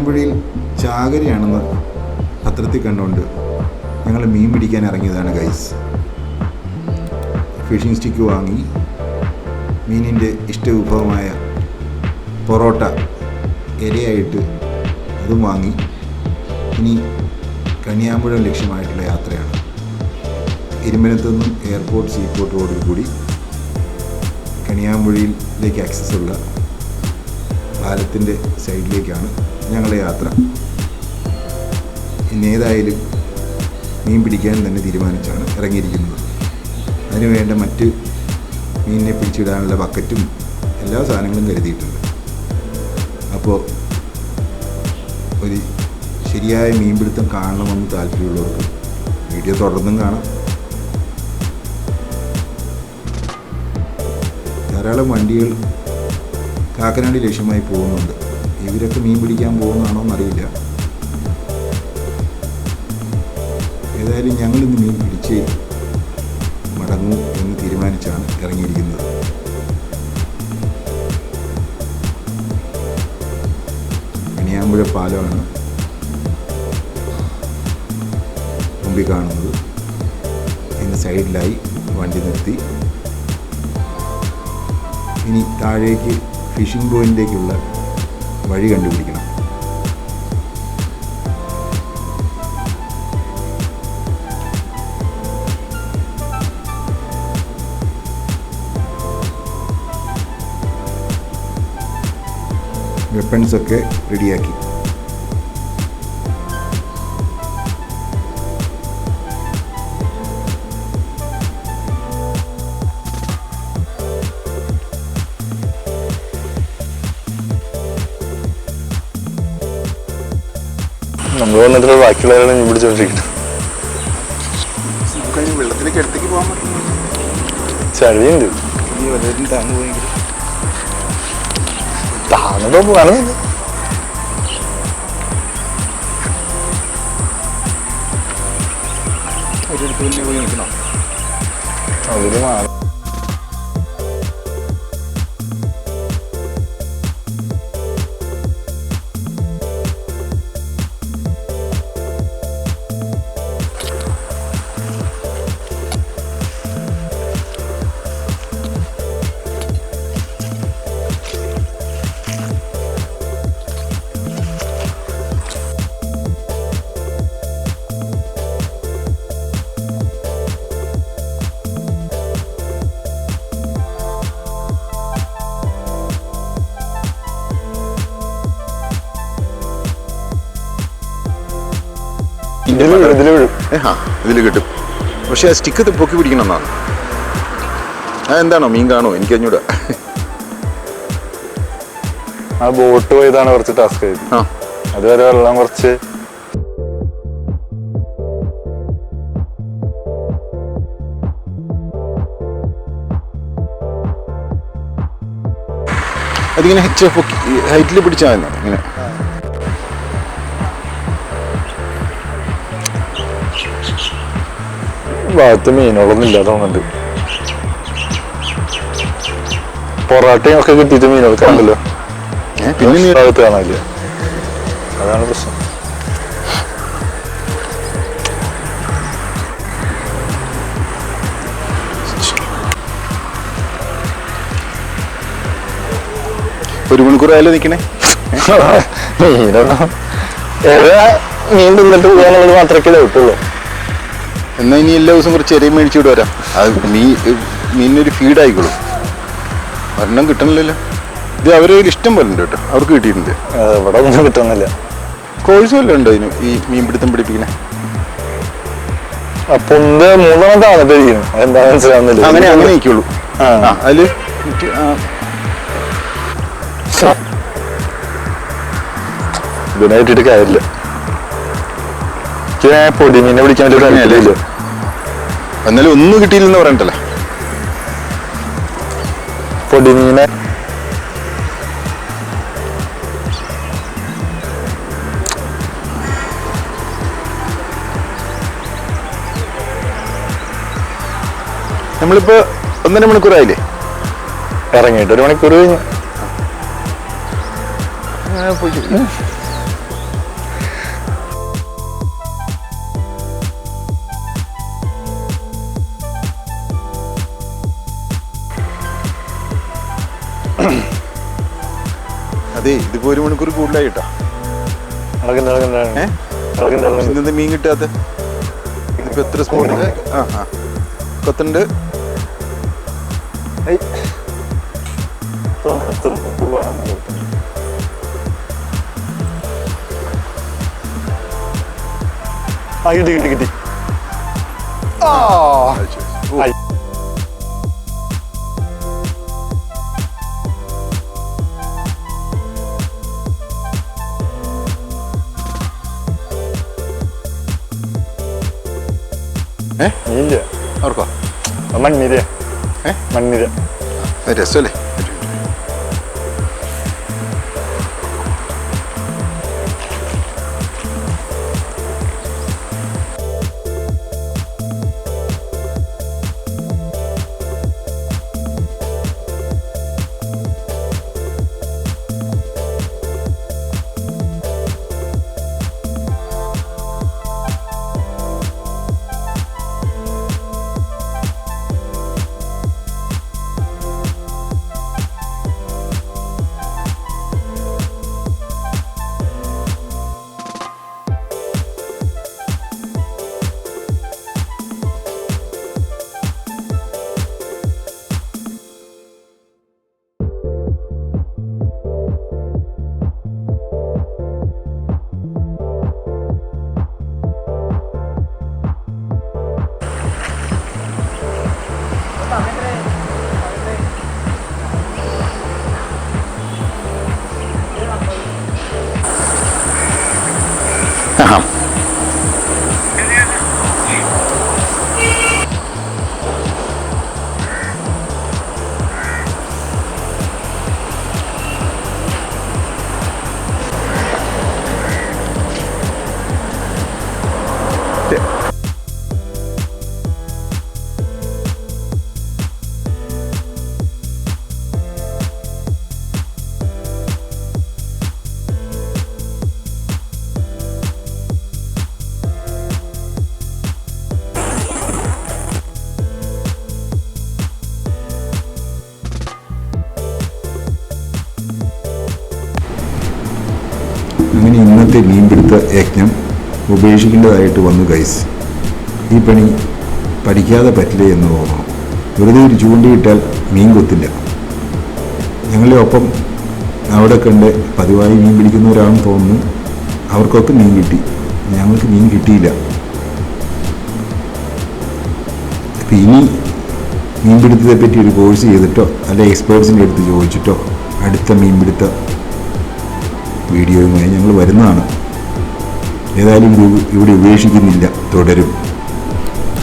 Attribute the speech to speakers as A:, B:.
A: കണിയാമ്പുഴയിൽ ചാകരയാണെന്ന് പത്രത്തിൽ കണ്ടുകൊണ്ട് ഞങ്ങൾ മീൻ പിടിക്കാൻ ഇറങ്ങിയതാണ് ഗൈസ്. ഫിഷിംഗ് സ്റ്റിക്ക് വാങ്ങി മീനിൻ്റെ ഇഷ്ടവിഭവമായ പൊറോട്ട ഇരയായിട്ട് അതും വാങ്ങി ഇനി കണിയാമ്പുഴ ലക്ഷ്യമായിട്ടുള്ള യാത്രയാണ്. ഇരുമ്പനത്തു നിന്നും എയർപോർട്ട് സീപോർട്ട് റോഡിൽ കൂടി കണിയാമ്പുഴയിലേക്ക് ആക്സസ് ഉള്ള പാലത്തിൻ്റെ സൈഡിലേക്കാണ് ഞങ്ങളുടെ യാത്ര. ഇന്നേതായാലും മീൻ പിടിക്കാൻ തന്നെ തീരുമാനിച്ചാണ് ഇറങ്ങിയിരിക്കുന്നത്. അതിനു വേണ്ട മറ്റ് മീനിനെ പിടിച്ചിടാനുള്ള ബക്കറ്റും എല്ലാ സാധനങ്ങളും കരുതിയിട്ടുണ്ട്. അപ്പോൾ ഒരു ശരിയായ മീൻപിടുത്തം കാണണമെന്ന് താല്പര്യമുള്ളവർക്ക് വീഡിയോ തുടർന്നും കാണാം. ധാരാളം വണ്ടികൾ കാക്കനാട് ലക്ഷ്യമായി പോകുന്നുണ്ട്. ഇവരൊക്കെ മീൻ പിടിക്കാൻ പോകുന്നതാണോ എന്നറിയില്ല. ഏതായാലും ഞങ്ങളിന്ന് മീൻ പിടിച്ച് മടങ്ങൂ എന്ന് തീരുമാനിച്ചാണ് ഇറങ്ങിയിരിക്കുന്നത്. കണിയാമ്പുഴ പാലമാണ് മുമ്പിൽ കാണുന്നത്. ഇതിന് സൈഡിലായി വണ്ടി നിർത്തി ഇനി താഴേക്ക് ഫിഷിംഗ് പോയിന്റിലേക്കുള്ള വഴി കണ്ടുപിടിക്കണം. വെപ്പൺസൊക്കെ റെഡിയാക്കി.
B: നമ്മൾ വന്നിട്ടുള്ള ബാക്കിയുള്ളവരാണ് മീൻ പിടിച്ചോണ്ടിരിക്കുന്നത്.
A: നമുക്ക് അതിന് വെള്ളത്തിലേക്ക് അടുത്തേക്ക് പോകാൻ പറ്റും.
B: ചളിയുണ്ട്.
A: ഈ വല്ലവരും താങ്ങ് പോയെങ്കിൽ
B: താങ്ങുമ്പോ പോകാണ്.
A: ഒരിടത്ത് തന്നെ പോയി നിൽക്കണം.
B: അതിന് മാറി
A: ഇതിൽ കിട്ടും. പക്ഷേ ആ സ്റ്റിക്ക് പൊക്കി പിടിക്കണമെന്നാണ്. അതെന്താണോ മീൻ കാണോ എനിക്കഞ്ഞൂടാ.
B: ആ ബോട്ട് പോയതാണ് കുറച്ച് ടാസ്ക് ആയത്. അതുവരെ വെള്ളം കുറച്ച്
A: അതിങ്ങനെ ഹൈറ്റിൽ പിടിച്ചാൽ മതി. ഇങ്ങനെ
B: ഭാഗത്ത് മീനുകളൊന്നും ഇല്ലാത്തതുകൊണ്ട് പൊറാട്ടയും ഒക്കെ കിട്ടിയിട്ട് മീനുകൾക്ക് ഉണ്ടല്ലോ. പിന്നെ ഭാഗത്ത് കാണാനില്ല. അതാണ് പ്രശ്നം.
A: ഒരു മണിക്കൂറായാലും നിൽക്കണേ.
B: മീനൊന്നും മീൻ തിന്നിട്ട് പോകാനുള്ളത് മാത്രമേ കിട്ടുള്ളൂ.
A: എന്നാൽ ഇനി എല്ലാ ദിവസവും കുറച്ച് ചെറിയ മേടിച്ചുകൊണ്ട് വരാം. അത് മീനിനൊരു ഫീഡായിക്കോളും. ഒരെണ്ണം കിട്ടണില്ലല്ലോ. ഇത് അവരെ ഇഷ്ടം പോലെ ഉണ്ട് കേട്ടോ. അവർക്ക് കിട്ടിയിട്ടുണ്ട്.
B: ഇവിടെ ഒന്നും കിട്ടുന്നില്ല.
A: കോഴ്സ് വല്ലതും ഉണ്ടോ ഇതിന് ഈ മീൻപിടുത്തം പഠിപ്പിക്കണേ?
B: അപ്പൊ 3 താന്നിട്ടിരിക്കുന്നു. എന്താ മനസ്സിലാവുന്നില്ല.
A: അങ്ങനെ ആയിക്കോളൂ. അതില്
B: ഇതിനായിട്ടിട്ട് കാര്യമില്ല. പൊടി മീനെ പിടിക്കാൻ പറ്റില്ല.
A: എന്നാലും ഒന്നും കിട്ടിയില്ലെന്ന് പറയണ്ടല്ലേ.
B: പൊടി മീനെ
A: നമ്മളിപ്പോ 1.5 മണിക്കൂറായില്ലേ
B: ഇറങ്ങിയിട്ട്? 1 മണിക്കൂർ കഴിഞ്ഞു.
A: അതെ ഇതിപ്പോ 1 മണിക്കൂർ കൂടുതലായി കേട്ടോ. ഇന്നെന്താ മീൻ കിട്ടാത്ത? ഇതിപ്പോ എത്ര സ്പോട്ടില് കൊത്തുണ്ട്.
B: കിട്ടി. മീനില്ല.
A: അവർക്കോ?
B: മണ്ണിര. മണ്ണിര
A: രസമല്ലേ?
C: അങ്ങനെ ഇന്നത്തെ മീൻപിടുത്ത യജ്ഞം ഉപേക്ഷിക്കേണ്ടതായിട്ട് വന്നു ഗൈസ്. ഈ പണി പഠിക്കാതെ പറ്റില്ല എന്ന് തോന്നണം. വെറുതെ ഒരു ചൂണ്ടിയിട്ടാൽ മീൻ കൊത്തില്ല. ഞങ്ങളുടെ ഒപ്പം അവിടെ കണ്ട് പതിവായി മീൻ പിടിക്കുന്നവരാണെന്ന് തോന്നുന്നു. അവർക്കൊക്കെ മീൻ കിട്ടി, ഞങ്ങൾക്ക് മീൻ കിട്ടിയില്ല. അപ്പം ഇനി മീൻപിടുത്തത്തെ പറ്റി ഒരു കോഴ്സ് ചെയ്തിട്ടോ അല്ലെ എക്സ്പേർട്സിൻ്റെ അടുത്ത് ചോദിച്ചിട്ടോ അടുത്ത മീൻപിടുത്ത വീഡിയോയുമായി ഞങ്ങൾ വരുന്നതാണ്. ഏതായാലും ഇവിടെ ഉപേക്ഷിക്കുന്നില്ല, തുടരും.